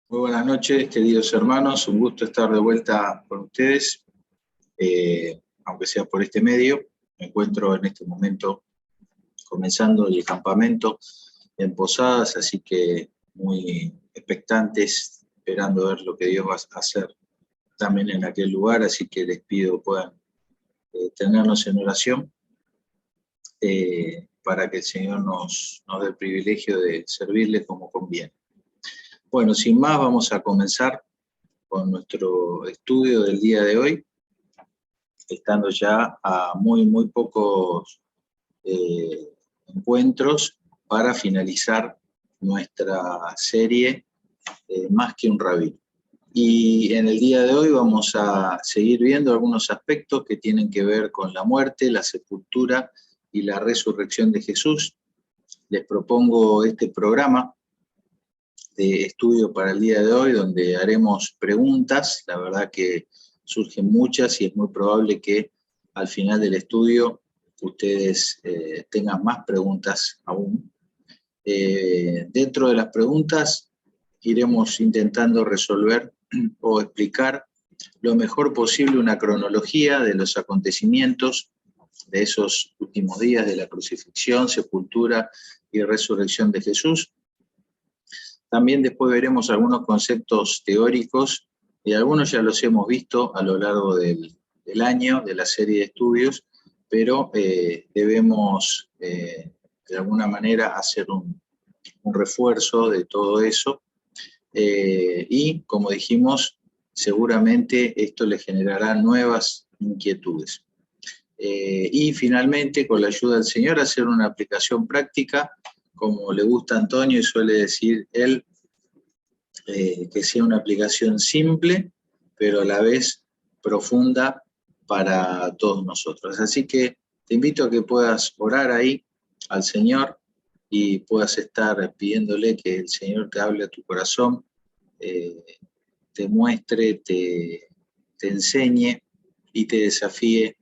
Muy buenas noches, queridos hermanos. Un gusto estar de vuelta con ustedes, aunque sea por este medio. Me encuentro en este momento comenzando el campamento en Posadas, así que muy expectantes, esperando ver lo que Dios va a hacer también en aquel lugar. Así que les pido puedan tenernos en oración para que el Señor nos dé el privilegio de servirle como conviene. Bueno, sin más, vamos a comenzar con nuestro estudio del día de hoy, estando ya a muy pocos encuentros para finalizar nuestra serie Más que un rabino. Y en el día de hoy vamos a seguir viendo algunos aspectos que tienen que ver con la muerte, la sepultura y la resurrección de Jesús. Les propongo este programa de estudio para el día de hoy, donde haremos preguntas. La verdad que surgen muchas y es muy probable que al final del estudio ustedes tengan más preguntas aún. Dentro de las preguntas iremos intentando resolver o explicar lo mejor posible una cronología de los acontecimientos de esos últimos días de la crucifixión, sepultura y resurrección de Jesús. También después veremos algunos conceptos teóricos, y algunos ya los hemos visto a lo largo del año, de la serie de estudios, pero debemos de alguna manera hacer un refuerzo de todo eso, y como dijimos, seguramente esto le generará nuevas inquietudes. Y finalmente, con la ayuda del Señor, hacer una aplicación práctica, como le gusta a Antonio y suele decir él, que sea una aplicación simple, pero a la vez profunda para todos nosotros. Así que te invito a que puedas orar ahí al Señor y puedas estar pidiéndole que el Señor te hable a tu corazón, te muestre, te enseñe y te desafíe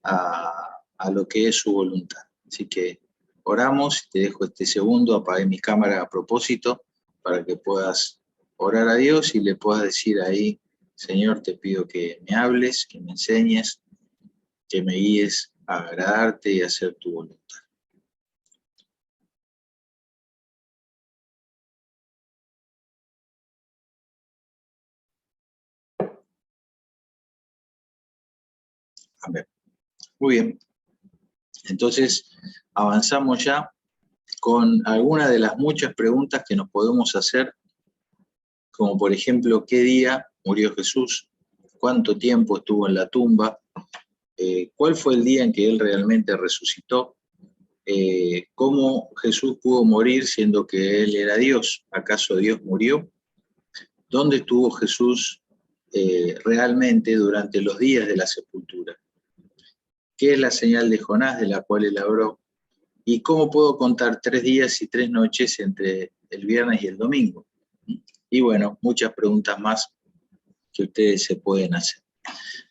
a lo que es su voluntad. Así que oramos, te dejo este segundo, apagué mi cámara a propósito para que puedas orar a Dios y le puedas decir ahí: Señor, te pido que me hables, que me enseñes, que me guíes a agradarte y a hacer tu voluntad. Amén. Muy bien. Entonces, avanzamos ya con algunas de las muchas preguntas que nos podemos hacer, como por ejemplo, ¿qué día murió Jesús? ¿Cuánto tiempo estuvo en la tumba? ¿Cuál fue el día en que él realmente resucitó? ¿Cómo Jesús pudo morir siendo que él era Dios? ¿Acaso Dios murió? ¿Dónde estuvo Jesús realmente durante los días de la sepultura? ¿Qué es la señal de Jonás de la cual él habló? ¿Y cómo puedo contar 3 días y 3 noches entre el viernes y el domingo? Y bueno, muchas preguntas más que ustedes se pueden hacer.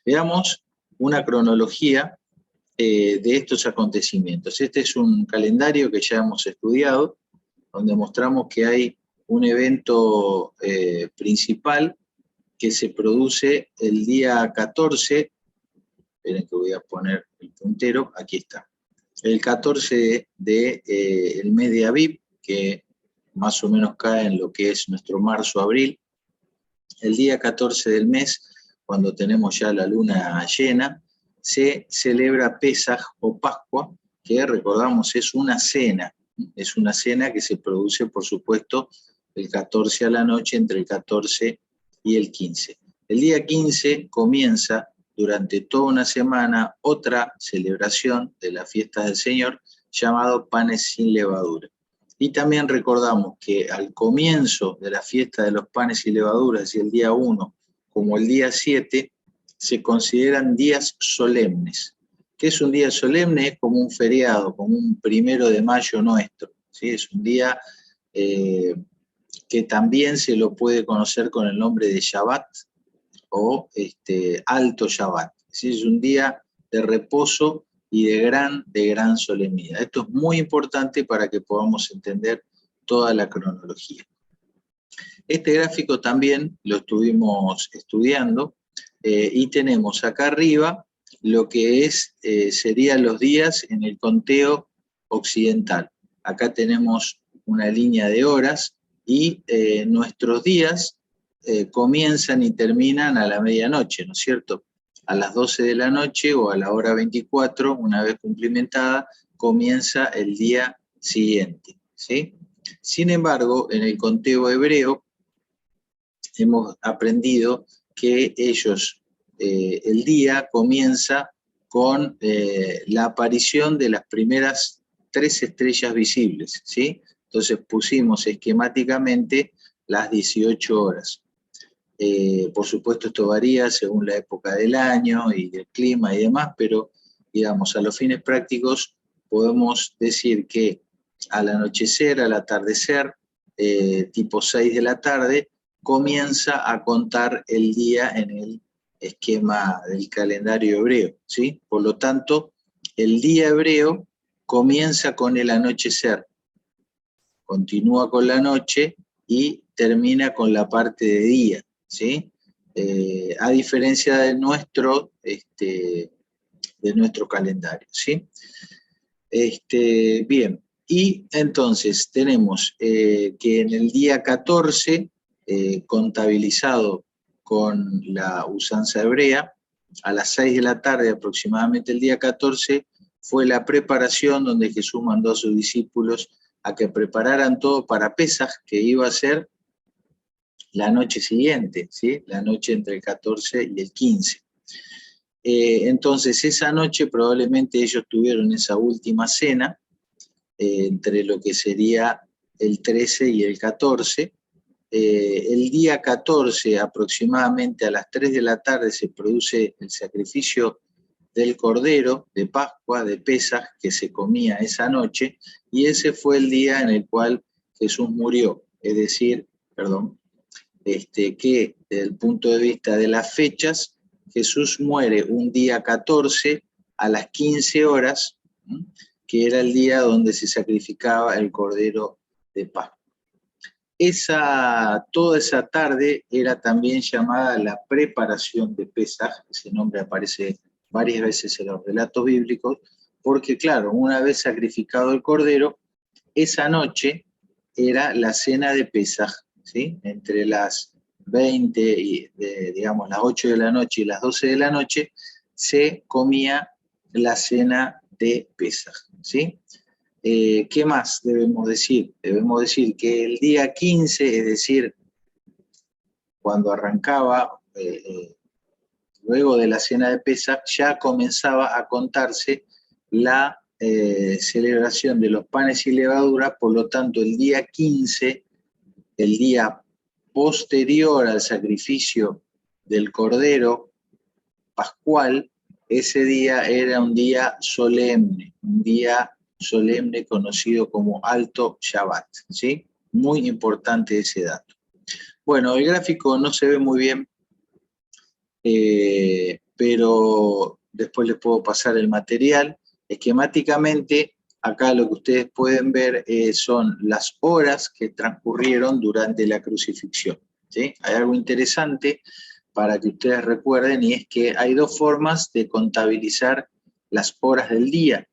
Veamos una cronología de estos acontecimientos. Este es un calendario que ya hemos estudiado, donde mostramos que hay un evento principal que se produce el día 14, esperen que voy a poner el puntero, aquí está, el 14 de el mes de Aviv, que más o menos cae en lo que es nuestro marzo-abril. El día 14 del mes, cuando tenemos ya la luna llena, se celebra Pesaj o Pascua, que recordamos es una cena que se produce, por supuesto, el 14 a la noche, entre el 14 y el 15. El día 15 comienza durante toda una semana otra celebración de la fiesta del Señor, llamado Panes sin Levadura. Y también recordamos que al comienzo de la fiesta de los panes y levaduras, y el día 1 como el día 7, se consideran días solemnes. ¿Qué es un día solemne? Es como un feriado, como un 1 de mayo nuestro, ¿sí? Es un día que también se lo puede conocer con el nombre de Shabbat o Alto Shabbat. ¿Sí? Es un día de reposo y de gran solemnidad. Esto es muy importante para que podamos entender toda la cronología. Este gráfico también lo estuvimos estudiando y tenemos acá arriba lo que serían los días en el conteo occidental. Acá tenemos una línea de horas y nuestros días comienzan y terminan a la medianoche, ¿no es cierto? A las 12 de la noche o a la hora 24, una vez cumplimentada, comienza el día siguiente, ¿sí? Sin embargo, en el conteo hebreo hemos aprendido que ellos, el día comienza con la aparición de las primeras 3 estrellas visibles, ¿sí? Entonces pusimos esquemáticamente las 18 horas. Por supuesto esto varía según la época del año y el clima y demás, pero digamos, a los fines prácticos podemos decir que al anochecer, al atardecer, tipo 6 de la tarde, comienza a contar el día en el esquema del calendario hebreo, ¿sí? Por lo tanto, el día hebreo comienza con el anochecer, continúa con la noche y termina con la parte de día, ¿sí? A diferencia de nuestro calendario, ¿sí? Bien, y entonces tenemos que en el día 14, contabilizado con la usanza hebrea, a las 6 de la tarde aproximadamente el día 14, fue la preparación donde Jesús mandó a sus discípulos a que prepararan todo para Pesaj, que iba a ser la noche siguiente, ¿sí? La noche entre el 14 y el 15. Entonces esa noche probablemente ellos tuvieron esa última cena, entre lo que sería el 13 y el 14. El día 14, aproximadamente a las 3 de la tarde, se produce el sacrificio del Cordero de Pascua, de Pesaj, que se comía esa noche, y ese fue el día en el cual Jesús murió. Es decir, que desde el punto de vista de las fechas, Jesús muere un día 14 a las 15 horas, que era el día donde se sacrificaba el Cordero de Pascua. Toda esa tarde era también llamada la preparación de Pesaj, ese nombre aparece varias veces en los relatos bíblicos, porque claro, una vez sacrificado el Cordero, esa noche era la cena de Pesaj, ¿sí? Entre las 20 y digamos las 8 de la noche y las 12 de la noche se comía la cena de Pesaj, ¿sí? ¿Qué más debemos decir? Debemos decir que el día 15, es decir, cuando arrancaba, luego de la cena de Pesaj, ya comenzaba a contarse la celebración de los panes y levaduras, por lo tanto el día 15, el día posterior al sacrificio del Cordero Pascual, ese día era un día solemne, conocido como Alto Shabbat, ¿sí? Muy importante ese dato. Bueno, el gráfico no se ve muy bien, pero después les puedo pasar el material. Esquemáticamente, acá lo que ustedes pueden ver son las horas que transcurrieron durante la crucifixión, ¿sí? Hay algo interesante para que ustedes recuerden, y es que hay dos formas de contabilizar las horas del día.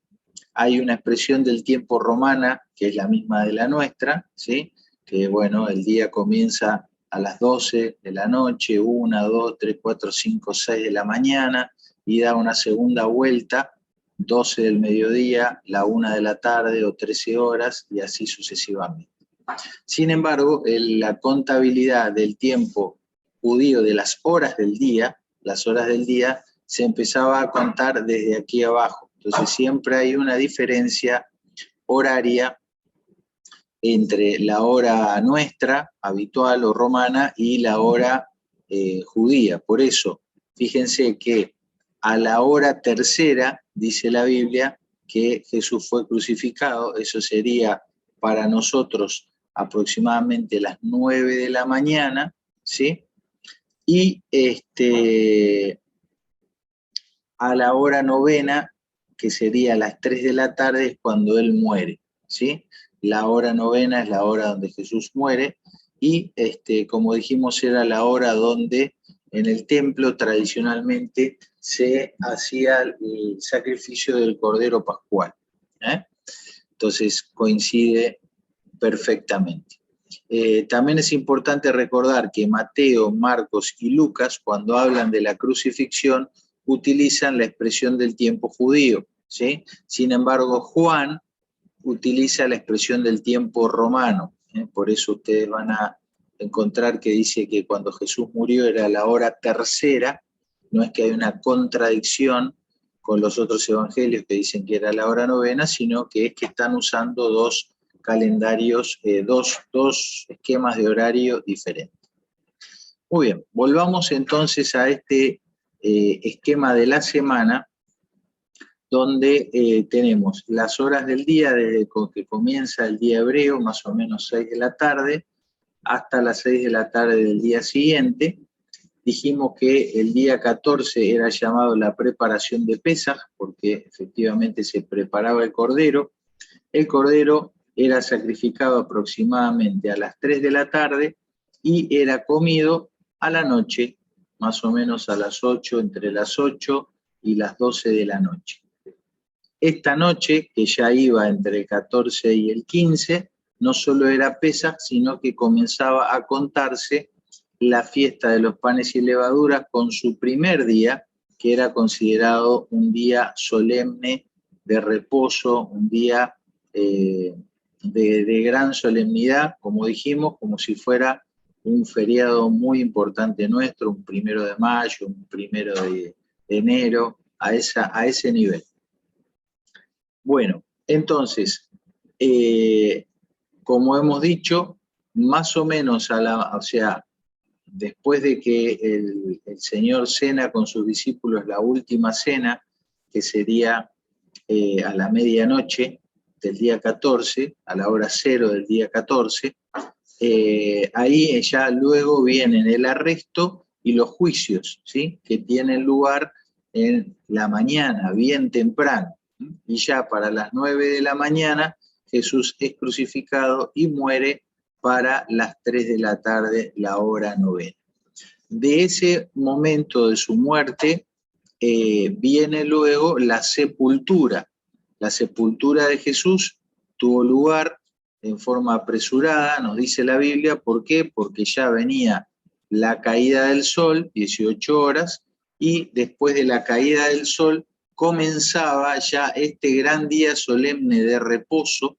Hay una expresión del tiempo romana, que es la misma de la nuestra, ¿sí? Que bueno, el día comienza a las 12 de la noche, 1, 2, 3, 4, 5, 6 de la mañana, y da una segunda vuelta, 12 del mediodía, la 1 de la tarde o 13 horas, y así sucesivamente. Sin embargo, la contabilidad del tiempo judío de las horas del día, se empezaba a contar desde aquí abajo. Entonces siempre hay una diferencia horaria entre la hora nuestra, habitual o romana, y la hora judía. Por eso, fíjense que a la hora tercera, dice la Biblia, que Jesús fue crucificado. Eso sería para nosotros aproximadamente las 9 de la mañana, ¿sí? Y a la hora novena, que sería a las 3 de la tarde, es cuando él muere, ¿sí? La hora novena es la hora donde Jesús muere, y como dijimos era la hora donde en el templo tradicionalmente se hacía el sacrificio del Cordero Pascual. Entonces coincide perfectamente. También es importante recordar que Mateo, Marcos y Lucas, cuando hablan de la crucifixión, utilizan la expresión del tiempo judío, ¿sí? Sin embargo, Juan utiliza la expresión del tiempo romano. Por eso ustedes van a encontrar que dice que cuando Jesús murió era la hora tercera, no es que hay una contradicción con los otros evangelios que dicen que era la hora novena, sino que es que están usando dos calendarios, dos esquemas de horario diferentes. Muy bien, volvamos entonces a este esquema de la semana, donde tenemos las horas del día desde que comienza el día hebreo, más o menos 6 de la tarde, hasta las 6 de la tarde del día siguiente. Dijimos que el día 14 era llamado la preparación de Pesaj, porque efectivamente se preparaba el cordero. El cordero era sacrificado aproximadamente a las 3 de la tarde y era comido a la noche, más o menos a las 8, entre las 8 y las 12 de la noche. Esta noche, que ya iba entre el 14 y el 15, no solo era Pesaj, sino que comenzaba a contarse la fiesta de los panes y levaduras con su primer día, que era considerado un día solemne de reposo, un día de gran solemnidad, como dijimos, como si fuera un feriado muy importante nuestro, un 1 de mayo, un 1 de enero, a ese nivel. Bueno, entonces, como hemos dicho, más o menos después de que el Señor cena con sus discípulos la última cena, que sería a la medianoche del día 14, a la hora 0 del día 14, ahí ya luego vienen el arresto y los juicios, ¿sí? Que tienen lugar en la mañana, bien temprano. Y ya para las 9 de la mañana Jesús es crucificado y muere para las 3 de la tarde, la hora novena. De ese momento de su muerte viene luego la sepultura. La sepultura de Jesús tuvo lugar en forma apresurada, nos dice la Biblia. ¿Por qué? Porque ya venía la caída del sol, 18 horas, y después de la caída del sol comenzaba ya este gran día solemne de reposo,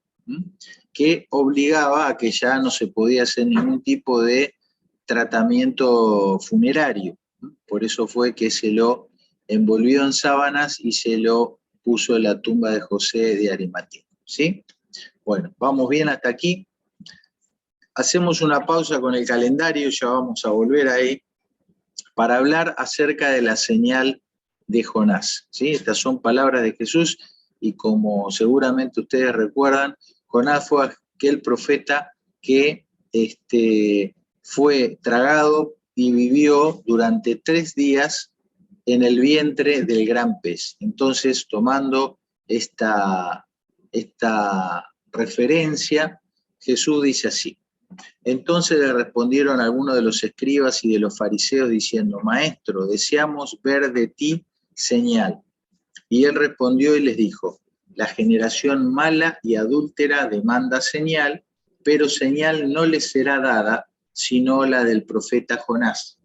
que obligaba a que ya no se podía hacer ningún tipo de tratamiento funerario. Por eso fue que se lo envolvió en sábanas y se lo puso en la tumba de José de Arimatea. ¿Sí? Bueno, vamos bien hasta aquí. Hacemos una pausa con el calendario, ya vamos a volver ahí, para hablar acerca de la señal de Jonás. ¿Sí? Estas son palabras de Jesús y como seguramente ustedes recuerdan, Jonás fue aquel profeta que fue tragado y vivió durante 3 días en el vientre del gran pez. Entonces, tomando esta referencia, Jesús dice así: entonces le respondieron algunos de los escribas y de los fariseos diciendo: Maestro, deseamos ver de ti señal. Y él respondió y les dijo: la generación mala y adúltera demanda señal, pero señal no les será dada, sino la del profeta Jonás.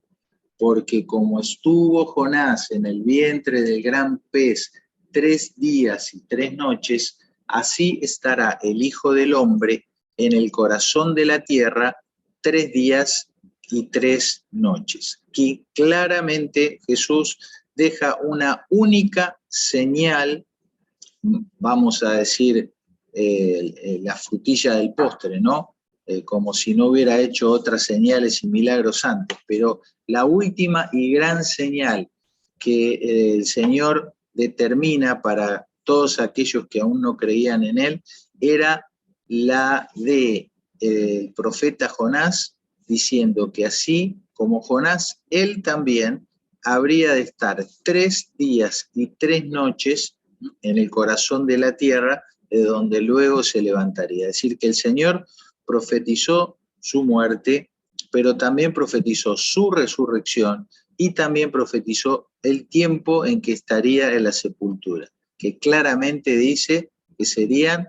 Porque como estuvo Jonás en el vientre del gran pez 3 días y 3 noches, así estará el Hijo del Hombre en el corazón de la tierra 3 días y 3 noches. Aquí claramente Jesús deja una única señal, vamos a decir, la frutilla del postre, ¿no? Como si no hubiera hecho otras señales y milagros antes, pero la última y gran señal que el Señor determina para todos aquellos que aún no creían en Él era la del profeta Jonás, diciendo que así como Jonás, él también habría de estar 3 días y 3 noches en el corazón de la tierra, de donde luego se levantaría. Es decir, que el Señor profetizó su muerte, pero también profetizó su resurrección y también profetizó el tiempo en que estaría en la sepultura, que claramente dice que serían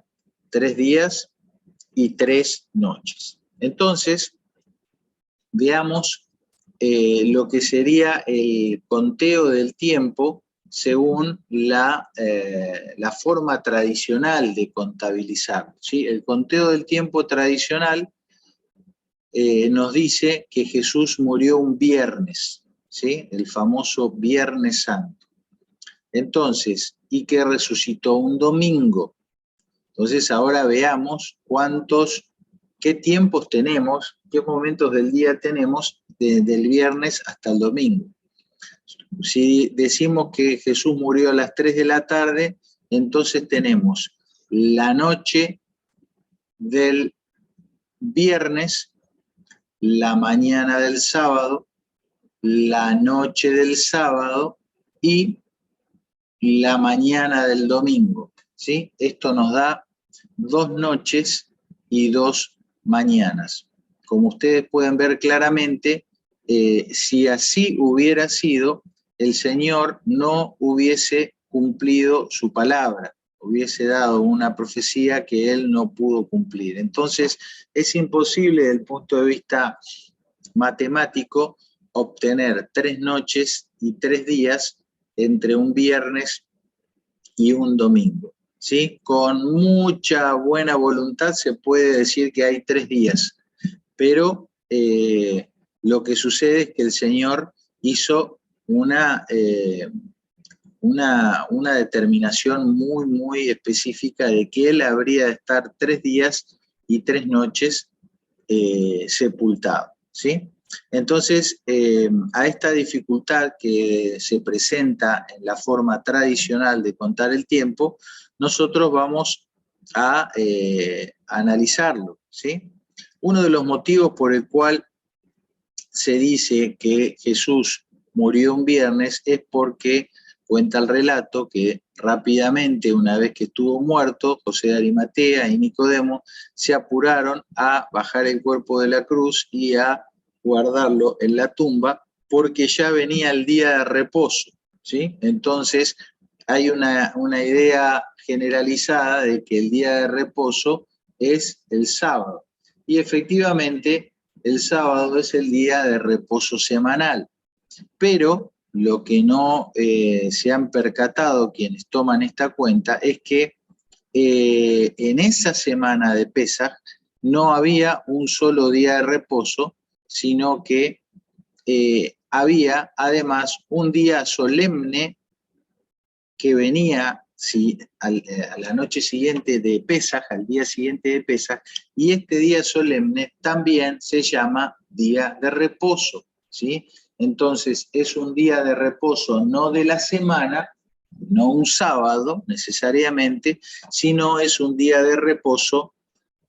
3 días y 3 noches. Entonces, veamos lo que sería el conteo del tiempo según la forma tradicional de contabilizar, ¿sí? El conteo del tiempo tradicional nos dice que Jesús murió un viernes, ¿sí? El famoso Viernes Santo. Entonces, y que resucitó un domingo. Entonces ahora veamos qué tiempos tenemos, qué momentos del día tenemos del viernes hasta el domingo. Si decimos que Jesús murió a las 3 de la tarde, entonces tenemos la noche del viernes, la mañana del sábado, la noche del sábado y la mañana del domingo, ¿sí? Esto nos da 2 noches y 2 mañanas. Como ustedes pueden ver claramente, si así hubiera sido, el Señor no hubiese cumplido su palabra, hubiese dado una profecía que Él no pudo cumplir. Entonces, es imposible desde el punto de vista matemático obtener 3 noches y 3 días entre un viernes y un domingo, ¿sí? Con mucha buena voluntad se puede decir que hay 3 días, pero lo que sucede es que el Señor hizo una determinación muy, muy específica de que Él habría de estar 3 días y 3 noches sepultado, ¿sí? Entonces, a esta dificultad que se presenta en la forma tradicional de contar el tiempo, nosotros vamos a analizarlo, ¿sí? Uno de los motivos por el cual se dice que Jesús murió un viernes es porque cuenta el relato que rápidamente, una vez que estuvo muerto, José de Arimatea y Nicodemo se apuraron a bajar el cuerpo de la cruz y a guardarlo en la tumba porque ya venía el día de reposo, ¿sí? Entonces hay una idea generalizada de que el día de reposo es el sábado. Y efectivamente el sábado es el día de reposo semanal. Pero lo que no se han percatado quienes toman esta cuenta es que en esa semana de Pesaj no había un solo día de reposo, sino que había además un día solemne que venía a la noche siguiente de Pesaj, al día siguiente de Pesaj, y este día solemne también se llama día de reposo, ¿sí? Entonces es un día de reposo no de la semana, no un sábado necesariamente, sino es un día de reposo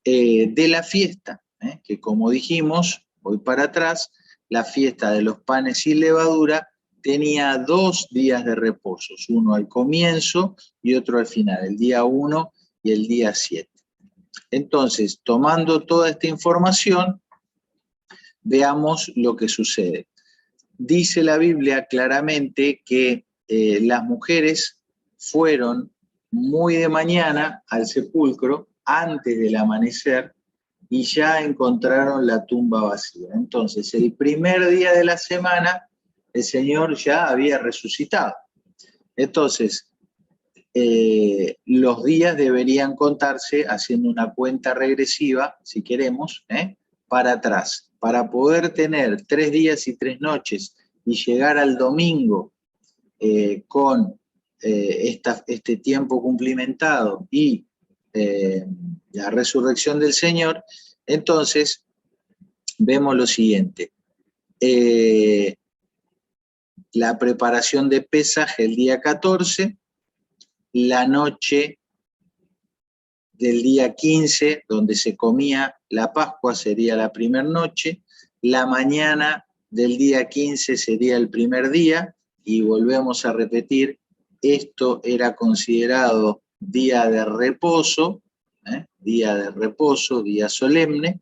de la fiesta, que como dijimos, voy para atrás, la fiesta de los panes sin levadura tenía 2 días de reposo, uno al comienzo y otro al final, el día 1 y el día 7. Entonces, tomando toda esta información, veamos lo que sucede. Dice la Biblia claramente que las mujeres fueron muy de mañana al sepulcro, antes del amanecer, y ya encontraron la tumba vacía. Entonces, el primer día de la semana, el Señor ya había resucitado. Entonces, los días deberían contarse haciendo una cuenta regresiva, si queremos, para atrás. Para poder tener 3 días y 3 noches y llegar al domingo con este tiempo cumplimentado y la resurrección del Señor, entonces vemos lo siguiente. La preparación de Pesaj el día 14, la noche del día 15, donde se comía la Pascua, sería la primera noche, la mañana del día 15 sería el primer día, y volvemos a repetir, esto era considerado día de reposo, día solemne.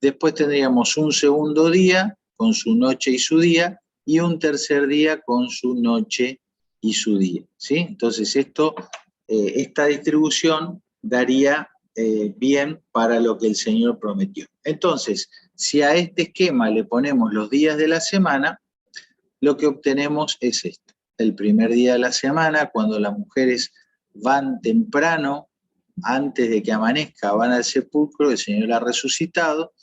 Después tendríamos un segundo día con su noche y su día, y un tercer día con su noche y su día, ¿sí? Entonces esta distribución daría bien para lo que el Señor prometió. Entonces, si a este esquema le ponemos los días de la semana, lo que obtenemos es esto. El primer día de la semana, cuando las mujeres van temprano, antes de que amanezca, van al sepulcro, el Señor ha resucitado.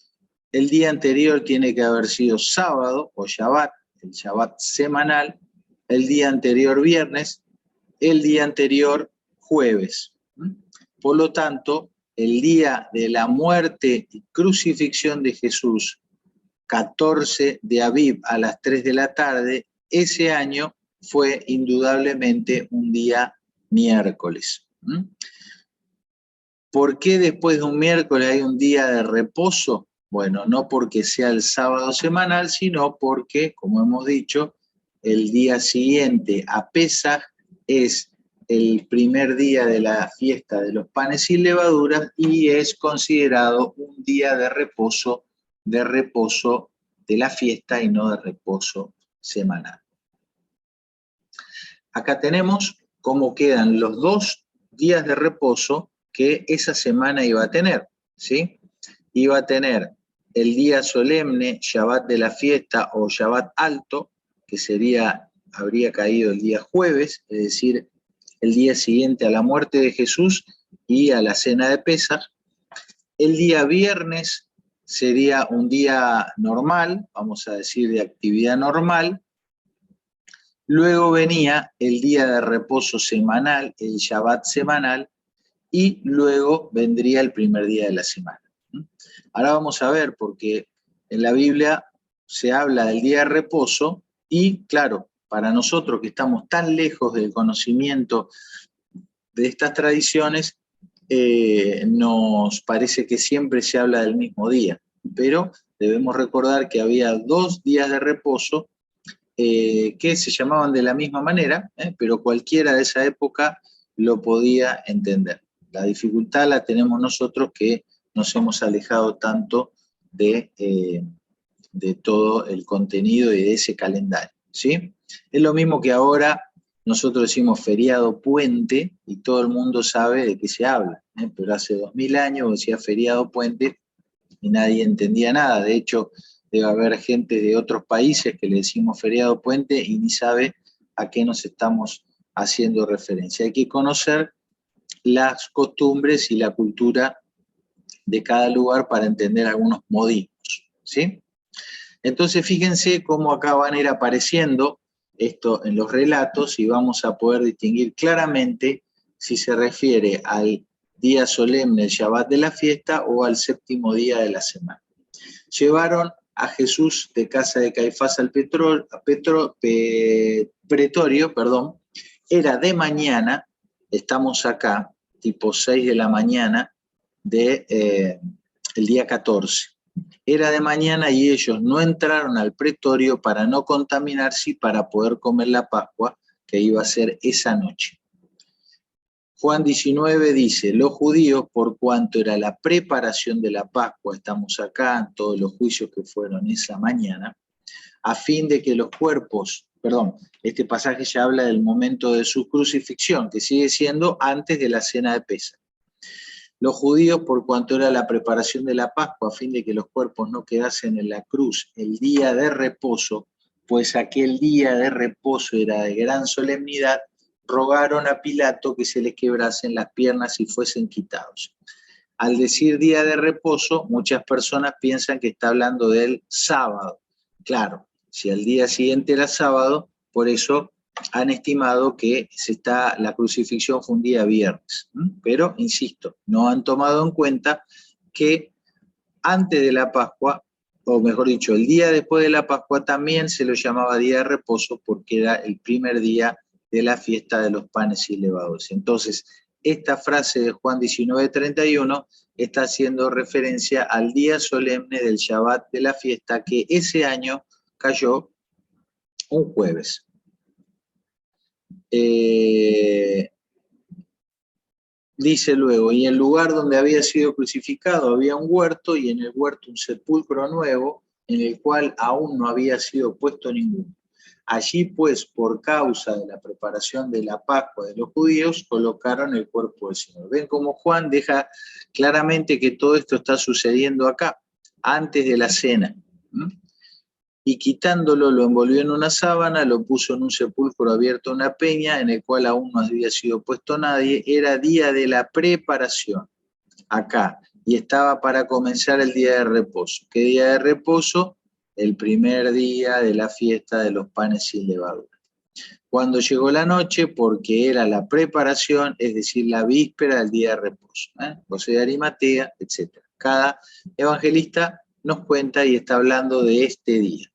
El día anterior tiene que haber sido sábado o Shabbat, el Shabbat semanal, el día anterior viernes, el día anterior jueves. Por lo tanto, el día de la muerte y crucifixión de Jesús, 14 de Aviv a las 3 de la tarde, ese año fue indudablemente un día miércoles. ¿Por qué después de un miércoles hay un día de reposo? Bueno, no porque sea el sábado semanal, sino porque, como hemos dicho, el día siguiente a Pesaj es el primer día de la fiesta de los panes sin levaduras y es considerado un día de reposo de la fiesta y no de reposo semanal. Acá tenemos cómo quedan los 2 días de reposo que esa semana iba a tener, ¿sí? Iba a tener el día solemne, Shabbat de la fiesta o Shabbat alto, que habría caído el día jueves, es decir, el día siguiente a la muerte de Jesús y a la cena de Pesaj. El día viernes sería un día normal, vamos a decir de actividad normal. Luego venía el día de reposo semanal, el Shabbat semanal, y luego vendría el primer día de la semana. Ahora vamos a ver, porque en la Biblia se habla del día de reposo y, claro, para nosotros que estamos tan lejos del conocimiento de estas tradiciones, nos parece que siempre se habla del mismo día, pero debemos recordar que había 2 días de reposo que se llamaban de la misma manera, pero cualquiera de esa época lo podía entender. La dificultad la tenemos nosotros que nos hemos alejado tanto de todo el contenido y de ese calendario, ¿sí? Es lo mismo que ahora nosotros decimos feriado puente y todo el mundo sabe de qué se habla, pero hace 2000 años decía feriado puente y nadie entendía nada. De hecho, debe haber gente de otros países que le decimos feriado puente y ni sabe a qué nos estamos haciendo referencia. Hay que conocer las costumbres y la cultura de cada lugar para entender algunos modismos, ¿sí? Entonces fíjense cómo acá van a ir apareciendo esto en los relatos y vamos a poder distinguir claramente si se refiere al día solemne, el Shabbat de la fiesta, o al séptimo día de la semana. Llevaron a Jesús de casa de Caifás al pretorio, era de mañana, estamos acá, tipo 6 de la mañana, el día 14. Era de mañana y ellos no entraron al pretorio para no contaminarse y para poder comer la Pascua que iba a ser esa noche. Juan 19 dice, los judíos, por cuanto era la preparación de la Pascua, estamos acá en todos los juicios que fueron esa mañana, a fin de que los cuerpos, este pasaje ya habla del momento de su crucifixión, que sigue siendo antes de la cena de Pesaj. Los judíos, por cuanto era la preparación de la Pascua, a fin de que los cuerpos no quedasen en la cruz el día de reposo, pues aquel día de reposo era de gran solemnidad, rogaron a Pilato que se les quebrasen las piernas y fuesen quitados. Al decir día de reposo, muchas personas piensan que está hablando del sábado. Claro, si al día siguiente era sábado, por eso han estimado que la crucifixión fue un día viernes. Pero, insisto, no han tomado en cuenta que antes de la Pascua, o mejor dicho, el día después de la Pascua también se lo llamaba día de reposo porque era el primer día de la fiesta de los panes sin levaduras. Entonces, esta frase de Juan 19:31 está haciendo referencia al día solemne del Shabbat de la fiesta que ese año cayó un jueves. Dice luego, y en el lugar donde había sido crucificado había un huerto, y en el huerto un sepulcro nuevo, en el cual aún no había sido puesto ninguno. Allí, pues, por causa de la preparación de la Pascua de los judíos, colocaron el cuerpo del Señor. Ven cómo Juan deja claramente que todo esto está sucediendo acá, antes de la cena. Y quitándolo, lo envolvió en una sábana, lo puso en un sepulcro abierto a una peña, en el cual aún no había sido puesto nadie. Era día de la preparación, acá, y estaba para comenzar el día de reposo. ¿Qué día de reposo? El primer día de la fiesta de los panes sin levadura. Cuando llegó la noche, porque era la preparación, es decir, la víspera del día de reposo. José de Arimatea, etc. Cada evangelista nos cuenta y está hablando de este día.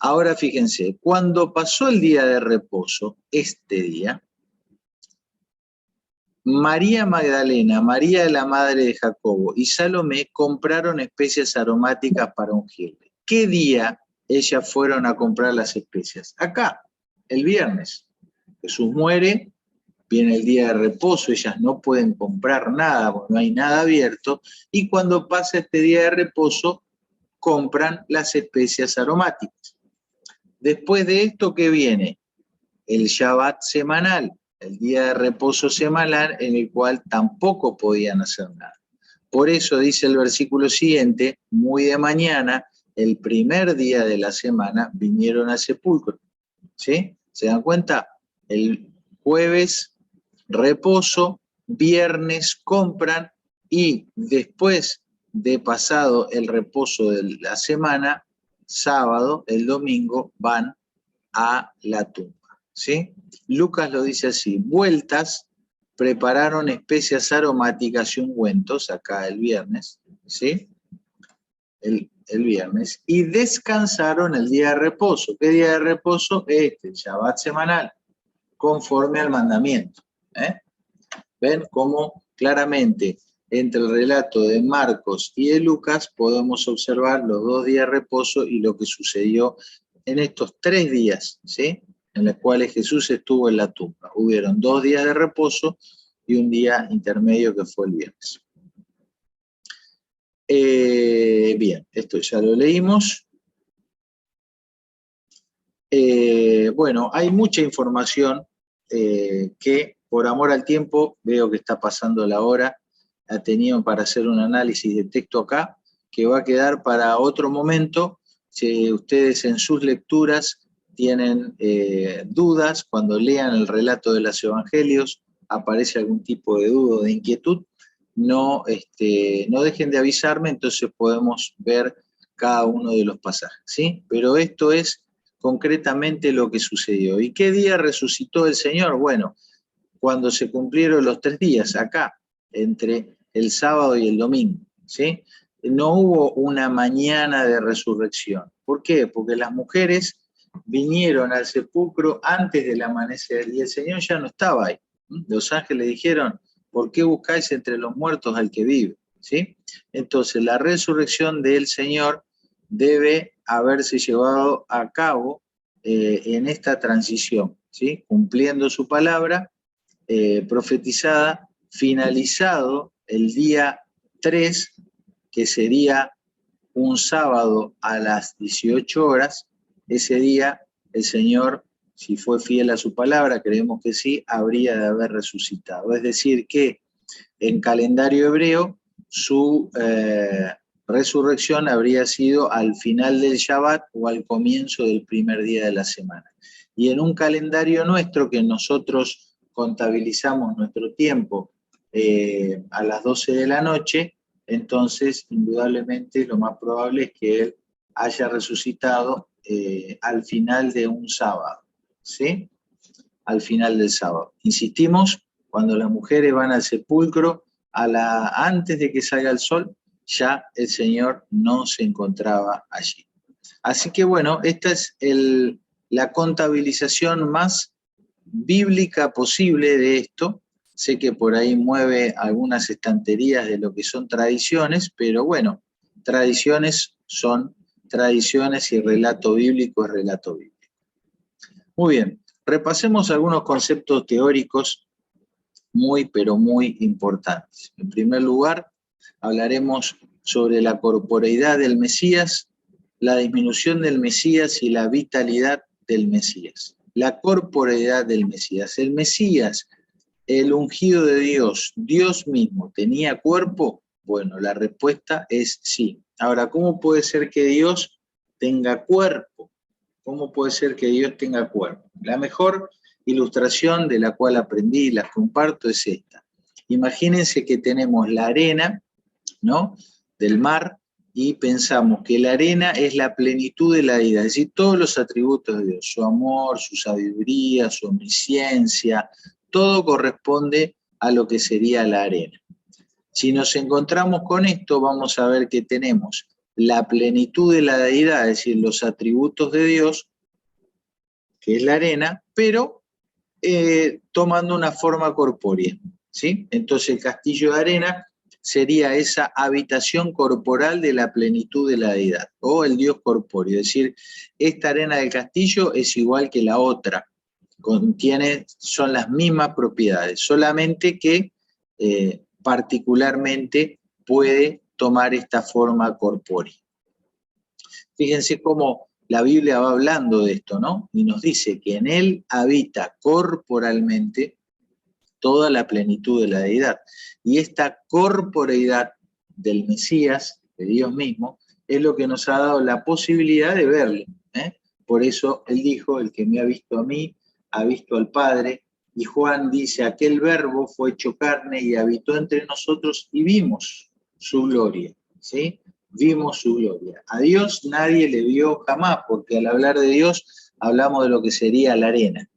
Ahora fíjense, cuando pasó el día de reposo, este día, María Magdalena, María la madre de Jacobo y Salomé compraron especias aromáticas para ungirle. ¿Qué día ellas fueron a comprar las especias? Acá, el viernes. Jesús muere, viene el día de reposo, ellas no pueden comprar nada porque no hay nada abierto, y cuando pasa este día de reposo, compran las especias aromáticas. Después de esto, ¿qué viene? El Shabbat semanal, el día de reposo semanal, en el cual tampoco podían hacer nada. Por eso dice el versículo siguiente, muy de mañana, el primer día de la semana, vinieron al sepulcro. ¿Sí? ¿Se dan cuenta? El jueves, reposo, viernes compran, y después de pasado el reposo de la semana, sábado, el domingo, van a la tumba. ¿Sí? Lucas lo dice así: vueltas, prepararon especias aromáticas y ungüentos, acá el viernes, ¿sí? El viernes, y descansaron el día de reposo. ¿Qué día de reposo? El Shabbat semanal, conforme al mandamiento. ¿Ven cómo claramente entre el relato de Marcos y de Lucas podemos observar los 2 días de reposo y lo que sucedió en estos 3 días, ¿sí?, en los cuales Jesús estuvo en la tumba? Hubieron 2 días de reposo y un día intermedio que fue el viernes. Bien, esto ya lo leímos. Bueno, hay mucha información que por amor al tiempo, veo que está pasando la hora, ha tenido para hacer un análisis de texto acá, que va a quedar para otro momento. Si ustedes en sus lecturas tienen dudas, cuando lean el relato de los evangelios, aparece algún tipo de duda o de inquietud, no dejen de avisarme, entonces podemos ver cada uno de los pasajes, ¿sí? Pero esto es concretamente lo que sucedió. ¿Y qué día resucitó el Señor? Bueno, cuando se cumplieron los 3 días, acá, entre el sábado y el domingo, ¿sí? No hubo una mañana de resurrección. ¿Por qué? Porque las mujeres vinieron al sepulcro antes del amanecer y el Señor ya no estaba ahí. Los ángeles dijeron: ¿por qué buscáis entre los muertos al que vive? ¿Sí? Entonces, la resurrección del Señor debe haberse llevado a cabo en esta transición, ¿sí? Cumpliendo su palabra profetizada, finalizado el día 3, que sería un sábado a las 18 horas, ese día el Señor, si fue fiel a su palabra, creemos que sí, habría de haber resucitado. Es decir, que en calendario hebreo su resurrección habría sido al final del Shabbat o al comienzo del primer día de la semana. Y en un calendario nuestro, que nosotros contabilizamos nuestro tiempo a las 12 de la noche, entonces indudablemente lo más probable es que él haya resucitado al final de un sábado, ¿sí? Al final del sábado. Insistimos, cuando las mujeres van al sepulcro, antes de que salga el sol, ya el Señor no se encontraba allí. Así que bueno, esta es la contabilización más bíblica posible de esto. Sé que por ahí mueve algunas estanterías de lo que son tradiciones, pero bueno, tradiciones son tradiciones y relato bíblico es relato bíblico. Muy bien, repasemos algunos conceptos teóricos muy, pero muy importantes. En primer lugar, hablaremos sobre la corporeidad del Mesías, la disminución del Mesías y la vitalidad del Mesías. La corporeidad del Mesías. El Mesías, el ungido de Dios, Dios mismo, ¿tenía cuerpo? Bueno, la respuesta es sí. Ahora, ¿cómo puede ser que Dios tenga cuerpo? ¿Cómo puede ser que Dios tenga cuerpo? La mejor ilustración de la cual aprendí y la comparto es esta. Imagínense que tenemos la arena, ¿no?, del mar, y pensamos que la arena es la plenitud de la deidad, es decir, todos los atributos de Dios, su amor, su sabiduría, su omnisciencia, todo corresponde a lo que sería la arena. Si nos encontramos con esto, vamos a ver que tenemos la plenitud de la deidad, es decir, los atributos de Dios, que es la arena, pero tomando una forma corpórea, ¿sí? Entonces el castillo de arena sería esa habitación corporal de la plenitud de la deidad, o el Dios corpóreo, es decir, esta arena del castillo es igual que la otra, son las mismas propiedades, solamente que particularmente puede tomar esta forma corpórea. Fíjense cómo la Biblia va hablando de esto, ¿no? Y nos dice que en él habita corporalmente toda la plenitud de la deidad. Y esta corporeidad del Mesías, de Dios mismo, es lo que nos ha dado la posibilidad de verle, ¿eh? Por eso él dijo, el que me ha visto a mí, ha visto al Padre. Y Juan dice, aquel verbo fue hecho carne y habitó entre nosotros y vimos su gloria, ¿sí? Vimos su gloria. A Dios nadie le vio jamás, porque al hablar de Dios hablamos de lo que sería la arena.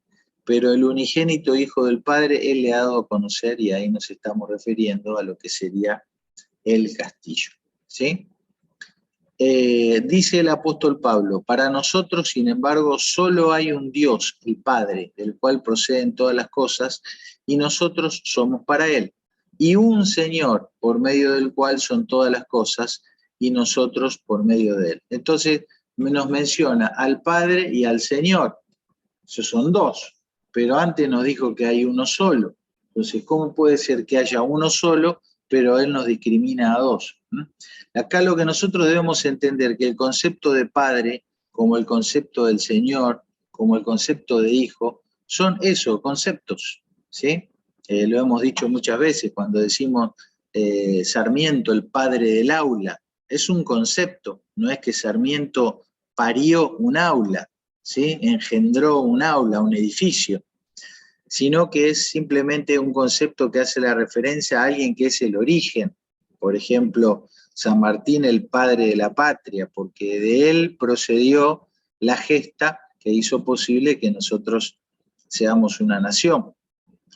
Pero el unigénito Hijo del Padre, Él le ha dado a conocer, y ahí nos estamos refiriendo a lo que sería el castillo, ¿sí? Dice el apóstol Pablo, para nosotros, sin embargo, solo hay un Dios, el Padre, del cual proceden todas las cosas, y nosotros somos para Él. Y un Señor, por medio del cual son todas las cosas, y nosotros por medio de Él. Entonces, nos menciona al Padre y al Señor. Esos son dos, pero antes nos dijo que hay uno solo. Entonces, ¿cómo puede ser que haya uno solo, pero Él nos discrimina a dos? Acá lo que nosotros debemos entender, que el concepto de Padre, como el concepto del Señor, como el concepto de Hijo, son esos conceptos, ¿sí? Lo hemos dicho muchas veces cuando decimos Sarmiento, el padre del aula. Es un concepto, no es que Sarmiento parió un aula, ¿sí? Engendró un aula, un edificio, sino que es simplemente un concepto que hace la referencia a alguien que es el origen. Por ejemplo, San Martín, el padre de la patria, porque de él procedió la gesta que hizo posible que nosotros seamos una nación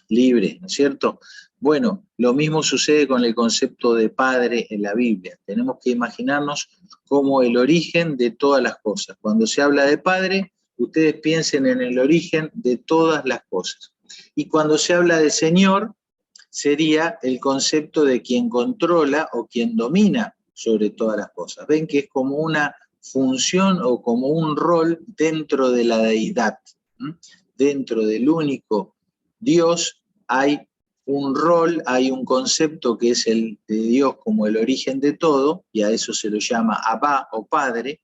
libre, ¿no es cierto? Bueno, lo mismo sucede con el concepto de padre en la Biblia. Tenemos que imaginarnos como el origen de todas las cosas. Cuando se habla de padre, ustedes piensen en el origen de todas las cosas. Y cuando se habla de Señor, sería el concepto de quien controla o quien domina sobre todas las cosas. Ven que es como una función o como un rol dentro de la deidad. Dentro del único Dios hay un rol, hay un concepto que es el de Dios como el origen de todo, y a eso se lo llama Abba o Padre,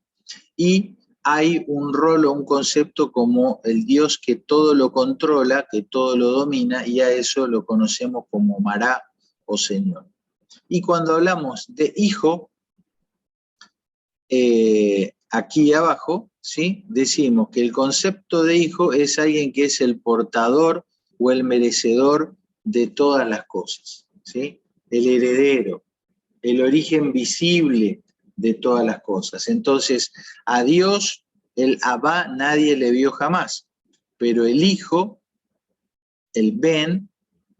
y hay un rol o un concepto como el Dios que todo lo controla, que todo lo domina, y a eso lo conocemos como Mará o Señor. Y cuando hablamos de hijo, aquí abajo, ¿sí?, decimos que el concepto de hijo es alguien que es el portador o el merecedor de todas las cosas, ¿sí? El heredero, el origen visible de todas las cosas. Entonces, a Dios, el Abba, nadie le vio jamás, pero el Hijo, el Ben,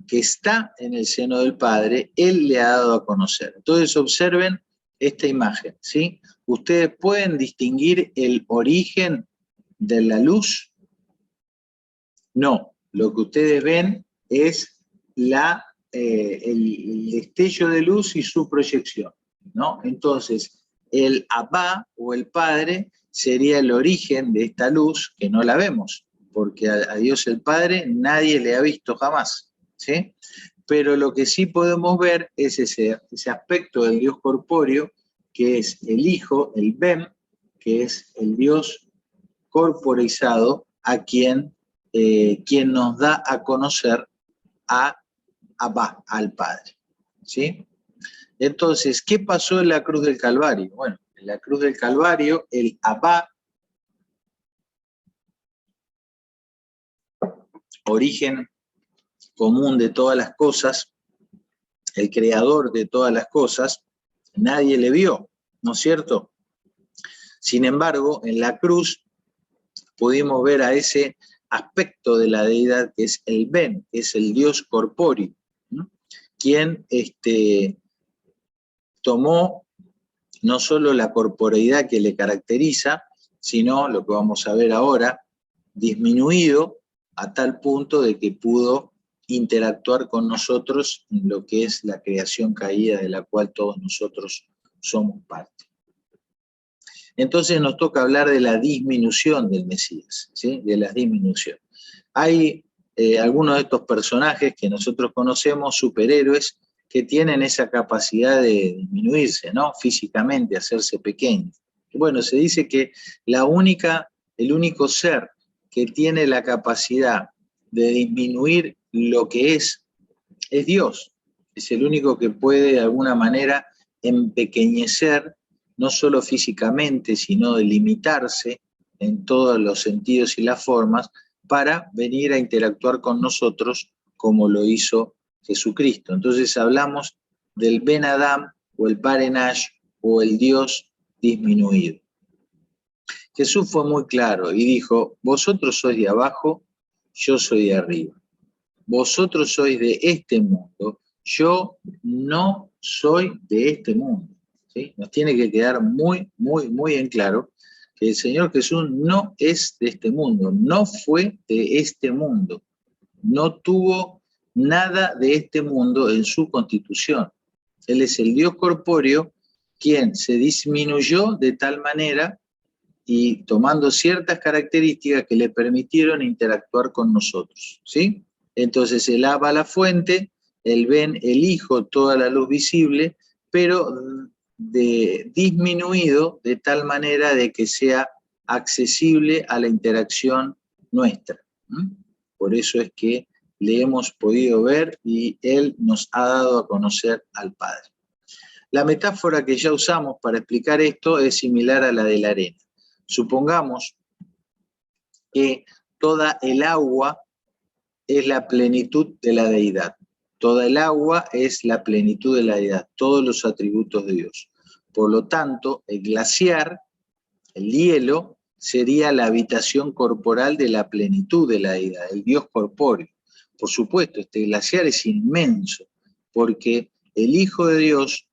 que está en el seno del Padre, Él le ha dado a conocer. Entonces, observen esta imagen, ¿sí? ¿Ustedes pueden distinguir el origen de la luz? No, lo que ustedes ven es el destello de luz y su proyección, ¿no? Entonces, el Abba o el Padre sería el origen de esta luz que no la vemos, porque a Dios el Padre nadie le ha visto jamás. ¿sí? Pero lo que sí podemos ver es ese aspecto del Dios corpóreo, que es el Hijo, el Ben, que es el Dios corporizado, a quien nos da a conocer a Abba, al Padre, ¿sí? Entonces, ¿qué pasó en la cruz del Calvario? Bueno, en la cruz del Calvario, el Abba, origen común de todas las cosas, el creador de todas las cosas, nadie le vio, ¿no es cierto? Sin embargo, en la cruz pudimos ver a ese aspecto de la deidad que es el Ben, que es el Dios corpóreo, ¿no? Quien tomó no solo la corporeidad que le caracteriza, sino, lo que vamos a ver ahora, disminuido a tal punto de que pudo interactuar con nosotros en lo que es la creación caída de la cual todos nosotros somos parte. Entonces nos toca hablar de la disminución del Mesías, ¿sí? De la disminución. Hay algunos de estos personajes que nosotros conocemos, superhéroes, que tienen esa capacidad de disminuirse, ¿no? Físicamente, hacerse pequeños. Bueno, se dice que el único ser que tiene la capacidad de disminuir lo que es Dios. Es el único que puede de alguna manera empequeñecer, no solo físicamente, sino de limitarse en todos los sentidos y las formas, para venir a interactuar con nosotros como lo hizo Jesucristo. Entonces hablamos del Ben Adam o el Parenash o el Dios disminuido. Jesús fue muy claro y dijo, vosotros sois de abajo, yo soy de arriba. Vosotros sois de este mundo, yo no soy de este mundo. ¿Sí? Nos tiene que quedar muy, muy, muy en claro que el Señor Jesús no es de este mundo, no fue de este mundo, no tuvo nada de este mundo en su constitución. Él es el Dios corpóreo quien se disminuyó de tal manera y tomando ciertas características que le permitieron interactuar con nosotros, ¿sí? Entonces el Abba, la fuente, el Ben, el Hijo, toda la luz visible, pero disminuido de tal manera de que sea accesible a la interacción nuestra. Por eso es que le hemos podido ver y Él nos ha dado a conocer al Padre. La metáfora que ya usamos para explicar esto es similar a la de la arena. Supongamos que toda el agua es la plenitud de la deidad. Toda el agua es la plenitud de la deidad, todos los atributos de Dios. Por lo tanto, el glaciar, el hielo, sería la habitación corporal de la plenitud de la deidad, el Dios corpóreo. Por supuesto, este glaciar es inmenso, porque el Hijo de Dios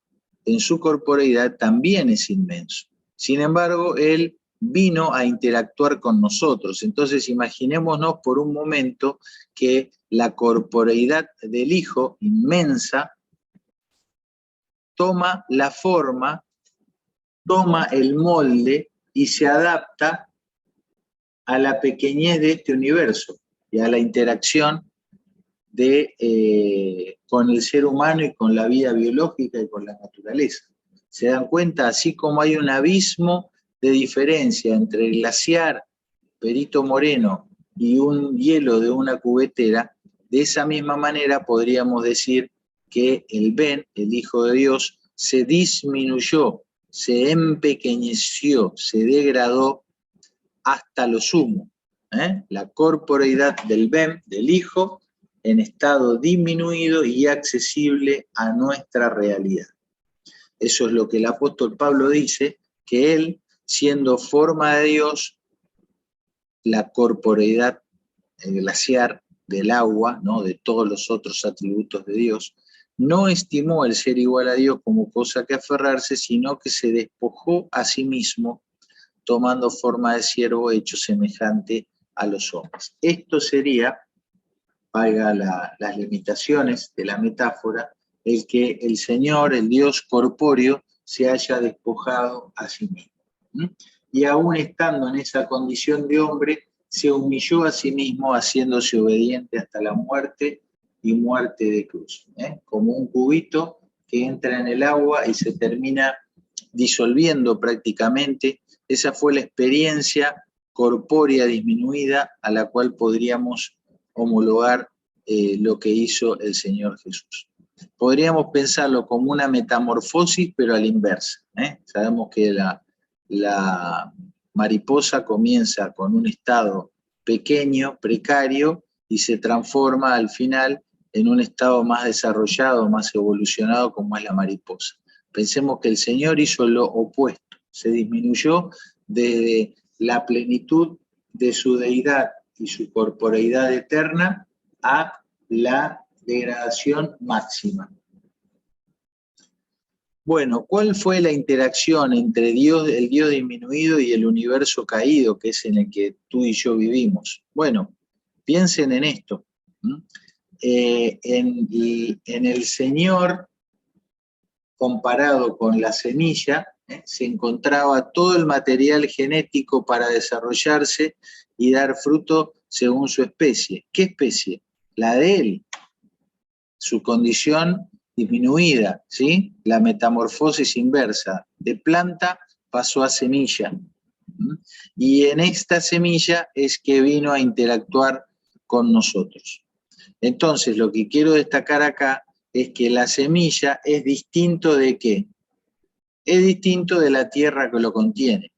en su corporeidad también es inmenso. Sin embargo, Él vino a interactuar con nosotros. Entonces imaginémonos por un momento que la corporeidad del Hijo, inmensa, toma la forma, toma el molde y se adapta a la pequeñez de este universo y a la interacción con el ser humano y con la vida biológica y con la naturaleza. Se dan cuenta, así como hay un abismo de diferencia entre el glaciar Perito Moreno y un hielo de una cubetera, de esa misma manera podríamos decir que el Ben, el Hijo de Dios, se disminuyó, se empequeñeció, se degradó hasta lo sumo. La corporeidad del Ben, del Hijo, en estado disminuido y accesible a nuestra realidad. Eso es lo que el apóstol Pablo dice, que él, siendo forma de Dios, la corporeidad, el glaciar del agua, ¿no? De todos los otros atributos de Dios, no estimó el ser igual a Dios como cosa que aferrarse, sino que se despojó a sí mismo, tomando forma de siervo hecho semejante a los hombres. Esto sería, valga las limitaciones de la metáfora, el que el Señor, el Dios corpóreo, se haya despojado a sí mismo. Y aún estando en esa condición de hombre, se humilló a sí mismo, haciéndose obediente hasta la muerte y muerte de cruz, como un cubito que entra en el agua y se termina disolviendo prácticamente. Esa fue la experiencia corpórea disminuida a la cual podríamos homologar lo que hizo el Señor Jesús. Podríamos pensarlo como una metamorfosis, pero a la inversa. Sabemos que la mariposa comienza con un estado pequeño, precario, y se transforma al final en un estado más desarrollado, más evolucionado, como es la mariposa. Pensemos que el Señor hizo lo opuesto, se disminuyó desde la plenitud de su deidad y su corporeidad eterna a la degradación máxima. Bueno, ¿cuál fue la interacción entre Dios, el Dios disminuido y el universo caído, que es en el que tú y yo vivimos? Bueno, piensen en esto. En el Señor, comparado con la semilla, se encontraba todo el material genético para desarrollarse y dar fruto según su especie. ¿Qué especie? La de él, su condición disminuida, ¿sí? La metamorfosis inversa. De planta pasó a semilla. Y en esta semilla es que vino a interactuar con nosotros. Entonces, lo que quiero destacar acá es que la semilla es distinto ¿de qué? Es distinto de la tierra que lo contiene.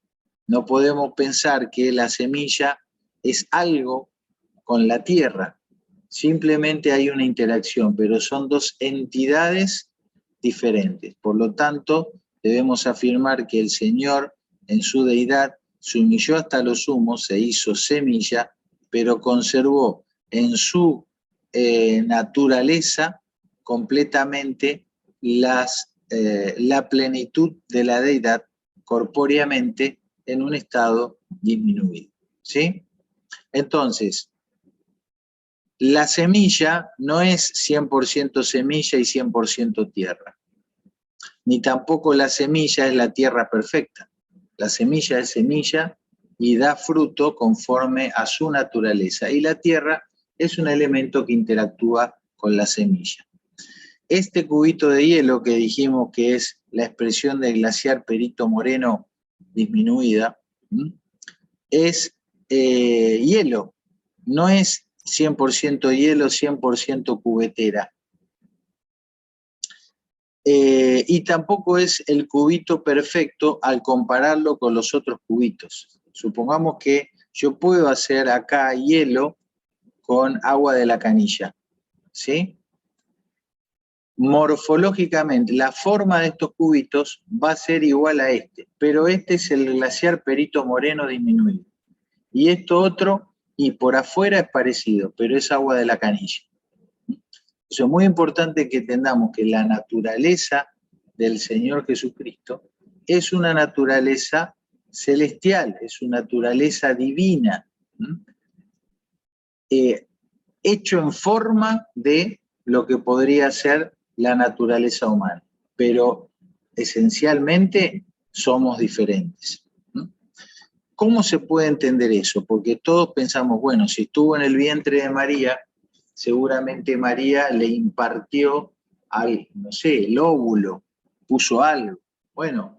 No podemos pensar que la semilla es algo con la tierra. Simplemente hay una interacción, pero son dos entidades diferentes. Por lo tanto, debemos afirmar que el Señor, en su deidad, se humilló hasta lo sumo, se hizo semilla, pero conservó en su naturaleza completamente la plenitud de la deidad corpóreamente en un estado disminuido. ¿Sí? Entonces, la semilla no es 100% semilla y 100% tierra, ni tampoco la semilla es la tierra perfecta. La semilla es semilla y da fruto conforme a su naturaleza, y la tierra es un elemento que interactúa con la semilla. Este cubito de hielo que dijimos que es la expresión del glaciar Perito Moreno disminuida, es hielo, no es 100% hielo, 100% cubetera. Y tampoco es el cubito perfecto al compararlo con los otros cubitos. Supongamos que yo puedo hacer acá hielo con agua de la canilla, ¿sí? Morfológicamente, la forma de estos cubitos va a ser igual a este, pero este es el glaciar Perito Moreno disminuido. Y esto otro, y por afuera es parecido, pero es agua de la canilla. Entonces es muy importante que entendamos que la naturaleza del Señor Jesucristo es una naturaleza celestial, es una naturaleza divina, hecho en forma de lo que podría ser la naturaleza humana, pero esencialmente somos diferentes. ¿Cómo se puede entender eso? Porque todos pensamos, bueno, si estuvo en el vientre de María, seguramente María le impartió no sé, el óvulo, puso algo. Bueno,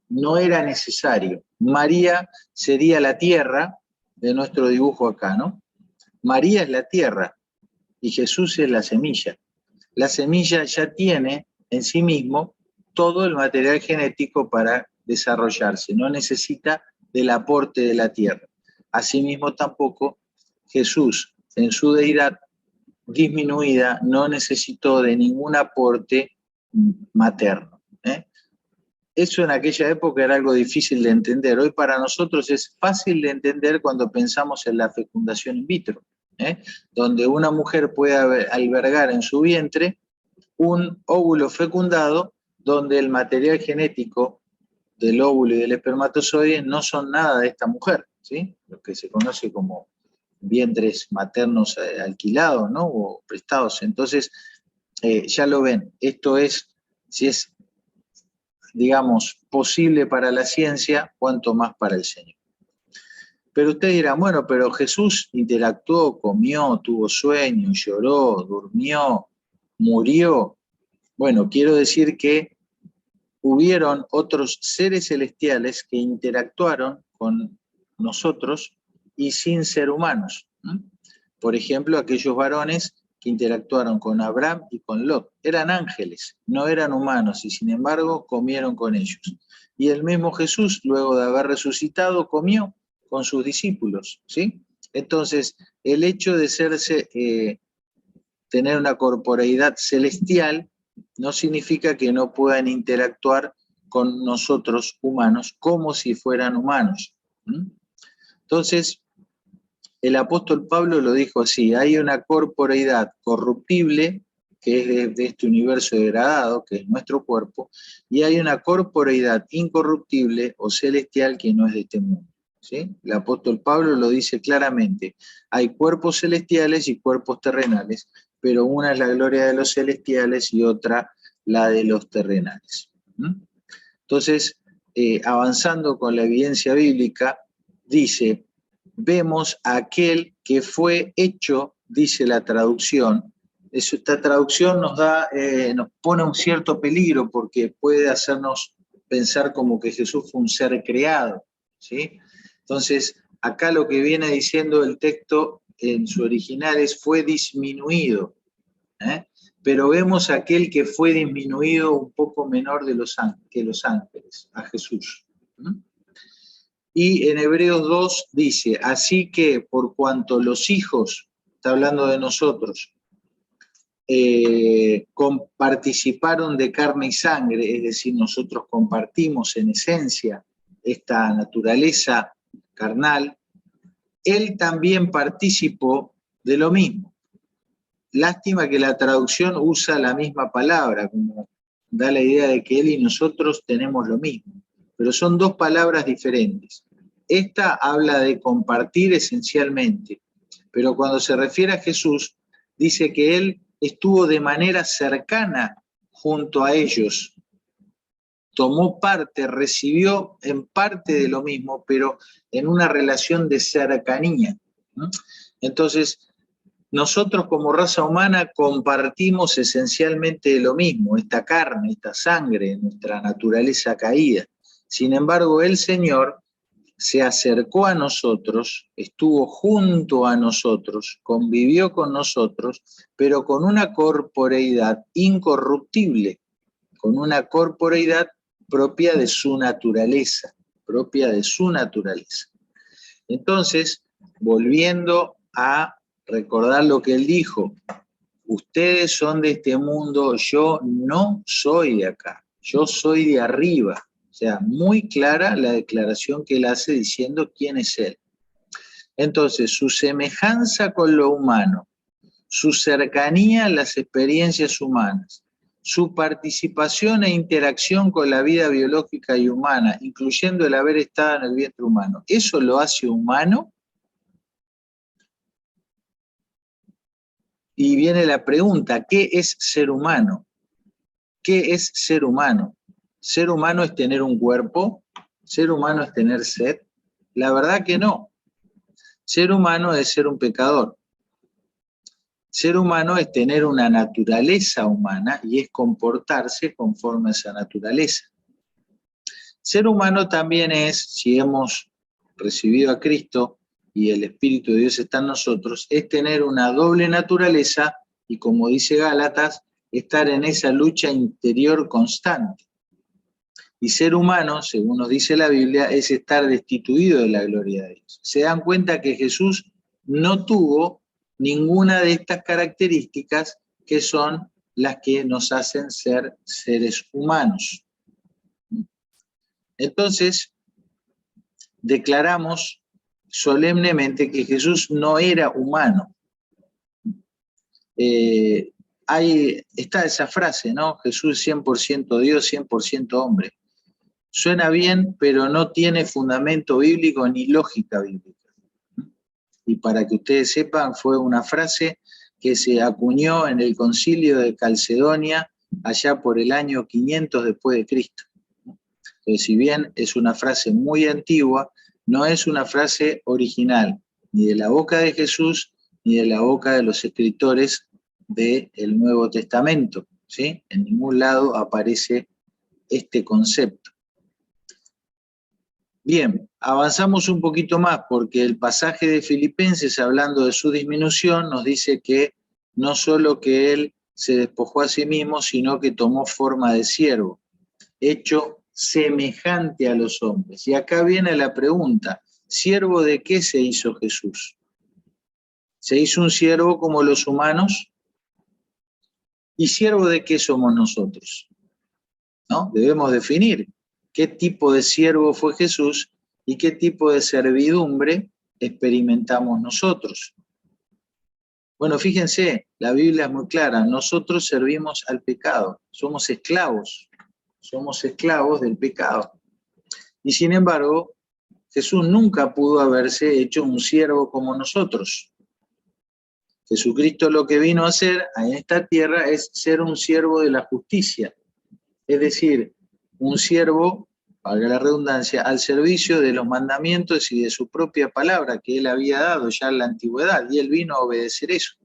no era necesario. María sería la tierra de nuestro dibujo acá, ¿no? María es la tierra y Jesús es la semilla. La semilla ya tiene en sí mismo todo el material genético para desarrollarse, no necesita del aporte de la tierra. Asimismo tampoco Jesús en su deidad disminuida no necesitó de ningún aporte materno. Eso en aquella época era algo difícil de entender. Hoy para nosotros es fácil de entender cuando pensamos en la fecundación in vitro, donde una mujer puede albergar en su vientre un óvulo fecundado donde el material genético del óvulo y del espermatozoide no son nada de esta mujer, ¿sí? Lo que se conoce como vientres maternos alquilados, ¿no? O prestados. Entonces, ya lo ven, esto es, si es, digamos, posible para la ciencia, cuanto más para el Señor. Pero ustedes dirán, bueno, pero Jesús interactuó, comió, tuvo sueño, lloró, durmió, murió. Bueno, quiero decir que hubieron otros seres celestiales que interactuaron con nosotros y sin ser humanos. Por ejemplo, aquellos varones que interactuaron con Abraham y con Lot. Eran ángeles, no eran humanos, y sin embargo comieron con ellos. Y el mismo Jesús, luego de haber resucitado, comió con sus discípulos, ¿sí? Entonces, el hecho de tener una corporeidad celestial no significa que no puedan interactuar con nosotros humanos como si fueran humanos. Entonces, el apóstol Pablo lo dijo así: hay una corporeidad corruptible, que es de este universo degradado, que es nuestro cuerpo, y hay una corporeidad incorruptible o celestial que no es de este mundo. ¿Sí? El apóstol Pablo lo dice claramente: hay cuerpos celestiales y cuerpos terrenales, pero una es la gloria de los celestiales y otra la de los terrenales. Entonces, avanzando con la evidencia bíblica, dice: vemos a aquel que fue hecho, dice la traducción. Esta traducción nos pone un cierto peligro porque puede hacernos pensar como que Jesús fue un ser creado, ¿sí? Entonces, acá lo que viene diciendo el texto en su original es: fue disminuido, ¿eh? Pero vemos a aquel que fue disminuido un poco menor que los ángeles, a Jesús. Y en Hebreos 2 dice: así que por cuanto los hijos, está hablando de nosotros, participaron de carne y sangre, es decir, nosotros compartimos en esencia esta naturaleza carnal, él también participó de lo mismo. Lástima que la traducción usa la misma palabra, como da la idea de que él y nosotros tenemos lo mismo, pero son dos palabras diferentes. Esta habla de compartir esencialmente, pero cuando se refiere a Jesús, dice que él estuvo de manera cercana junto a ellos, tomó parte, recibió en parte de lo mismo, pero en una relación de cercanía, ¿no? Entonces, nosotros como raza humana compartimos esencialmente lo mismo, esta carne, esta sangre, nuestra naturaleza caída. Sin embargo, el Señor se acercó a nosotros, estuvo junto a nosotros, convivió con nosotros, pero con una corporeidad incorruptible, con una corporeidad propia de su naturaleza, propia de su naturaleza. Entonces, volviendo a recordar lo que él dijo: ustedes son de este mundo, yo no soy de acá, yo soy de arriba. O sea, muy clara la declaración que él hace diciendo quién es él. Entonces, su semejanza con lo humano, su cercanía a las experiencias humanas, su participación e interacción con la vida biológica y humana, incluyendo el haber estado en el vientre humano, ¿eso lo hace humano? Y viene la pregunta: ¿qué es ser humano? ¿Qué es ser humano? ¿Ser humano es tener un cuerpo? ¿Ser humano es tener sed? La verdad que no. Ser humano es ser un pecador. Ser humano es tener una naturaleza humana y es comportarse conforme a esa naturaleza. Ser humano también es, si hemos recibido a Cristo y el Espíritu de Dios está en nosotros, es tener una doble naturaleza y, como dice Gálatas, estar en esa lucha interior constante. Y ser humano, según nos dice la Biblia, es estar destituido de la gloria de Dios. Se dan cuenta que Jesús no tuvo ninguna de estas características que son las que nos hacen ser seres humanos. Entonces, declaramos solemnemente que Jesús no era humano. Está esa frase, ¿no? Jesús es 100% Dios, 100% hombre. Suena bien, pero no tiene fundamento bíblico ni lógica bíblica. Y para que ustedes sepan, fue una frase que se acuñó en el concilio de Calcedonia allá por el año 500 después de Cristo. Entonces, si bien es una frase muy antigua, no es una frase original, ni de la boca de Jesús, ni de la boca de los escritores del Nuevo Testamento, ¿sí? En ningún lado aparece este concepto. Bien, avanzamos un poquito más porque el pasaje de Filipenses, hablando de su disminución, nos dice que no solo que él se despojó a sí mismo, sino que tomó forma de siervo, hecho semejante a los hombres. Y acá viene la pregunta, ¿siervo de qué se hizo Jesús? ¿Se hizo un siervo como los humanos? ¿Y siervo de qué somos nosotros? ¿No? Debemos definir qué tipo de siervo fue Jesús y qué tipo de servidumbre experimentamos nosotros. Bueno, fíjense, la Biblia es muy clara, nosotros servimos al pecado, somos esclavos del pecado. Y sin embargo, Jesús nunca pudo haberse hecho un siervo como nosotros. Jesucristo lo que vino a hacer en esta tierra es ser un siervo de la justicia, es decir, un siervo, valga la redundancia, al servicio de los mandamientos y de su propia palabra que él había dado ya en la antigüedad, y él vino a obedecer eso.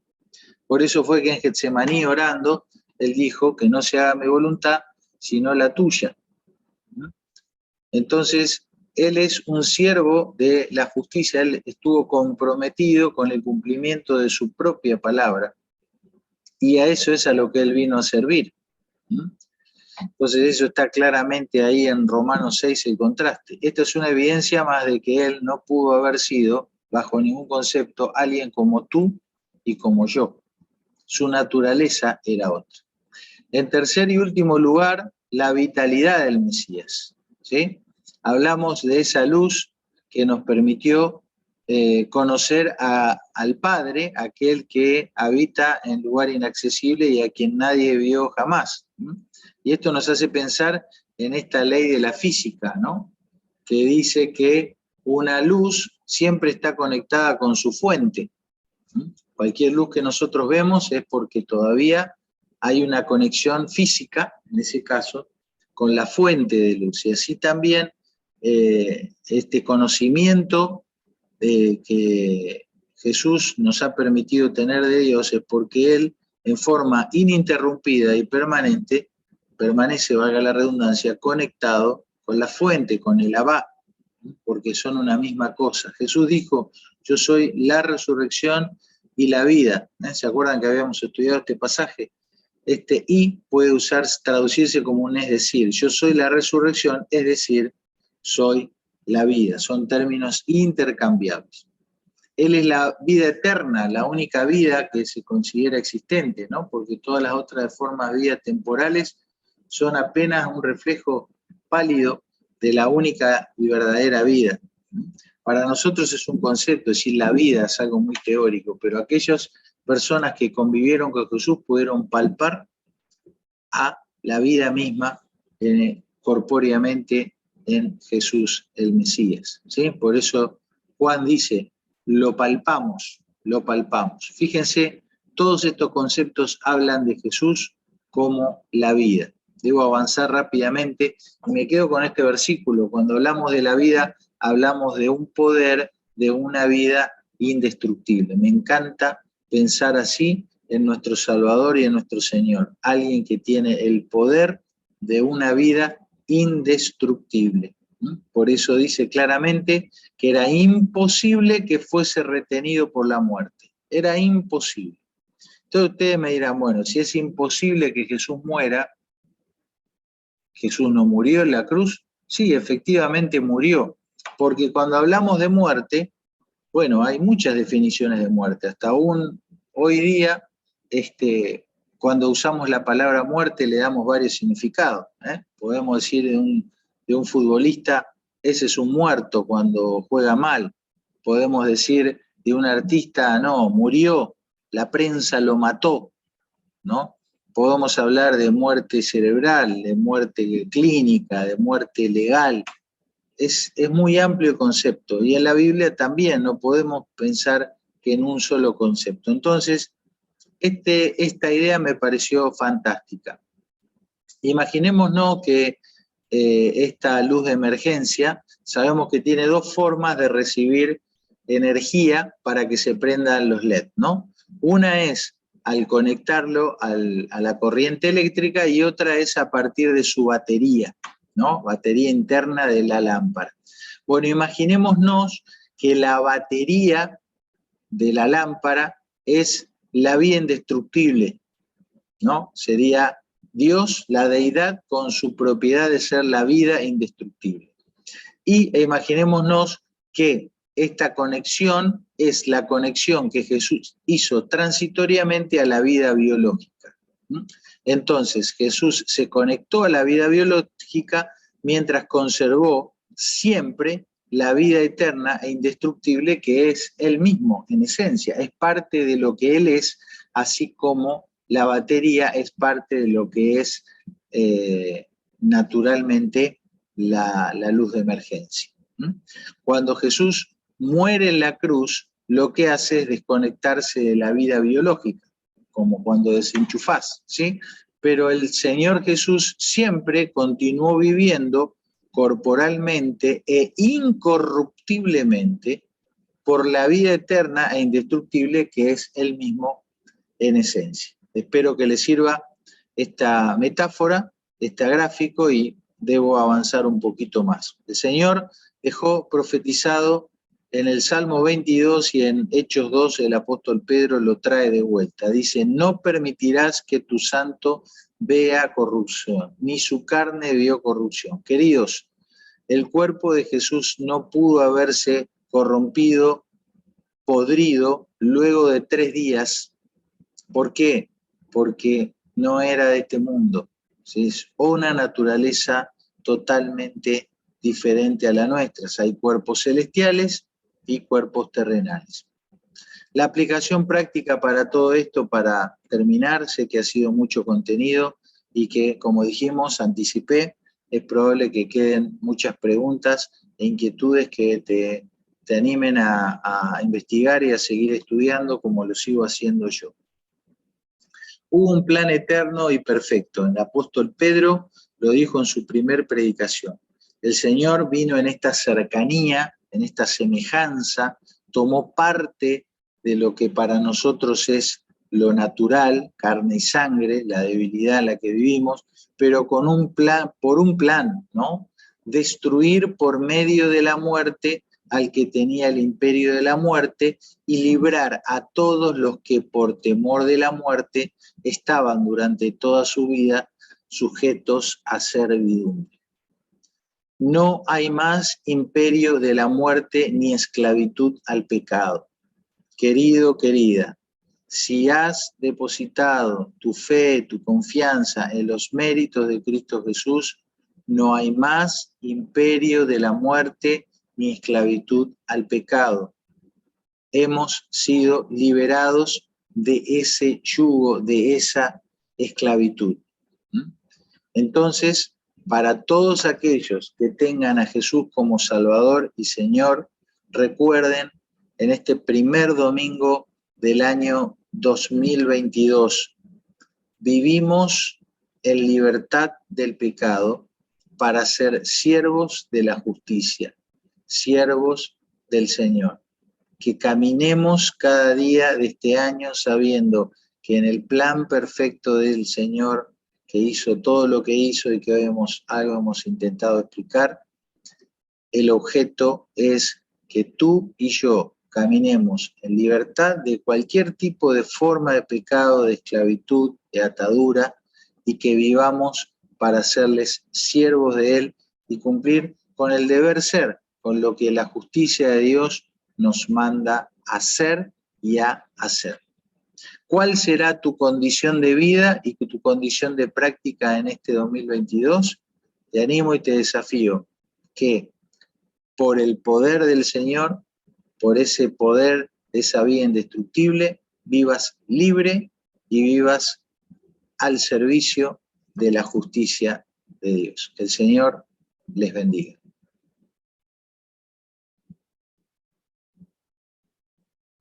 Por eso fue que en Getsemaní orando, él dijo que no se haga mi voluntad, sino la tuya. Entonces, él es un siervo de la justicia, él estuvo comprometido con el cumplimiento de su propia palabra, y a eso es a lo que él vino a servir. Entonces eso está claramente ahí en Romanos 6 el contraste. Esta es una evidencia más de que él no pudo haber sido, bajo ningún concepto, alguien como tú y como yo. Su naturaleza era otra. En tercer y último lugar, la vitalidad del Mesías, ¿sí? Hablamos de esa luz que nos permitió conocer al Padre, aquel que habita en lugar inaccesible y a quien nadie vio jamás. Y esto nos hace pensar en esta ley de la física, ¿no? Que dice que una luz siempre está conectada con su fuente. Cualquier luz que nosotros vemos es porque todavía hay una conexión física, en ese caso, con la fuente de luz. Y así también este conocimiento que Jesús nos ha permitido tener de Dios es porque Él, en forma ininterrumpida y permanente, permanece, valga la redundancia, conectado con la fuente, con el Abba, porque son una misma cosa. Jesús dijo, yo soy la resurrección y la vida. ¿Se acuerdan que habíamos estudiado este pasaje? Este y puede traducirse como un es decir. Yo soy la resurrección, es decir, soy la vida. Son términos intercambiables. Él es la vida eterna, la única vida que se considera existente, ¿no? Porque todas las otras formas de vida temporales son apenas un reflejo pálido de la única y verdadera vida. Para nosotros es un concepto, es decir, la vida es algo muy teórico, pero aquellas personas que convivieron con Jesús pudieron palpar a la vida misma corpóreamente en Jesús el Mesías, ¿sí? Por eso Juan dice, lo palpamos, lo palpamos. Fíjense, todos estos conceptos hablan de Jesús como la vida. Debo avanzar rápidamente, me quedo con este versículo. Cuando hablamos de la vida, hablamos de un poder, de una vida indestructible. Me encanta pensar así en nuestro Salvador y en nuestro Señor. Alguien que tiene el poder de una vida indestructible. Por eso dice claramente que era imposible que fuese retenido por la muerte. Era imposible. Entonces ustedes me dirán, bueno, si es imposible que Jesús muera, ¿Jesús no murió en la cruz? Sí, efectivamente murió. Porque cuando hablamos de muerte, bueno, hay muchas definiciones de muerte. Hasta aún hoy día, cuando usamos la palabra muerte le damos varios significados. Podemos decir de un futbolista, ese es un muerto cuando juega mal. Podemos decir de un artista, no, murió, la prensa lo mató, ¿no? Podemos hablar de muerte cerebral, de muerte clínica, de muerte legal. Es muy amplio el concepto, y en la Biblia también no podemos pensar que en un solo concepto. Entonces, esta idea me pareció fantástica. Imaginémonos que esta luz de emergencia, sabemos que tiene dos formas de recibir energía para que se prendan los LED, ¿no? Una es al conectarlo a la corriente eléctrica y otra es a partir de su batería, ¿no? Batería interna de la lámpara. Bueno, imaginémonos que la batería de la lámpara es la vida indestructible, ¿no? Sería Dios, la deidad, con su propiedad de ser la vida indestructible. Y imaginémonos que esta conexión es la conexión que Jesús hizo transitoriamente a la vida biológica. Entonces, Jesús se conectó a la vida biológica mientras conservó siempre la vida eterna e indestructible que es Él mismo, en esencia. Es parte de lo que Él es, así como la batería es parte de lo que es naturalmente la luz de emergencia. Cuando Jesús muere en la cruz, lo que hace es desconectarse de la vida biológica, como cuando desenchufás, ¿sí? Pero el Señor Jesús siempre continuó viviendo corporalmente e incorruptiblemente por la vida eterna e indestructible que es Él mismo en esencia. Espero que les sirva esta metáfora, este gráfico, y debo avanzar un poquito más. El Señor dejó profetizado en el Salmo 22 y en Hechos 2 el apóstol Pedro lo trae de vuelta. Dice, no permitirás que tu santo vea corrupción, ni su carne vio corrupción. Queridos, el cuerpo de Jesús no pudo haberse corrompido, podrido, luego de 3 días. ¿Por qué? Porque no era de este mundo. ¿Sí? Es una naturaleza totalmente diferente a la nuestra. Hay cuerpos celestiales y cuerpos terrenales. La aplicación práctica para todo esto, para terminar, sé que ha sido mucho contenido y que, como dijimos, anticipé, es probable que queden muchas preguntas e inquietudes que te animen a investigar y a seguir estudiando como lo sigo haciendo yo. Hubo un plan eterno y perfecto. El apóstol Pedro lo dijo en su primer predicación. El Señor vino en esta cercanía, en esta semejanza, tomó parte de lo que para nosotros es lo natural, carne y sangre, la debilidad en la que vivimos, pero con un plan, por un plan, ¿no? Destruir por medio de la muerte al que tenía el imperio de la muerte y librar a todos los que por temor de la muerte estaban durante toda su vida sujetos a servidumbre. No hay más imperio de la muerte ni esclavitud al pecado. Querido, querida, si has depositado tu fe, tu confianza en los méritos de Cristo Jesús, no hay más imperio de la muerte ni esclavitud al pecado. Hemos sido liberados de ese yugo, de esa esclavitud. Entonces, para todos aquellos que tengan a Jesús como Salvador y Señor, recuerden, en este primer domingo del año 2022, vivimos en libertad del pecado para ser siervos de la justicia, siervos del Señor. Que caminemos cada día de este año sabiendo que en el plan perfecto del Señor, que hizo todo lo que hizo y que hoy algo hemos intentado explicar, el objeto es que tú y yo caminemos en libertad de cualquier tipo de forma de pecado, de esclavitud, de atadura, y que vivamos para serles siervos de Él y cumplir con el deber ser, con lo que la justicia de Dios nos manda a hacer y a hacer. ¿Cuál será tu condición de vida y tu condición de práctica en este 2022? Te animo y te desafío que por el poder del Señor, por ese poder de esa vida indestructible, vivas libre y vivas al servicio de la justicia de Dios. Que el Señor les bendiga.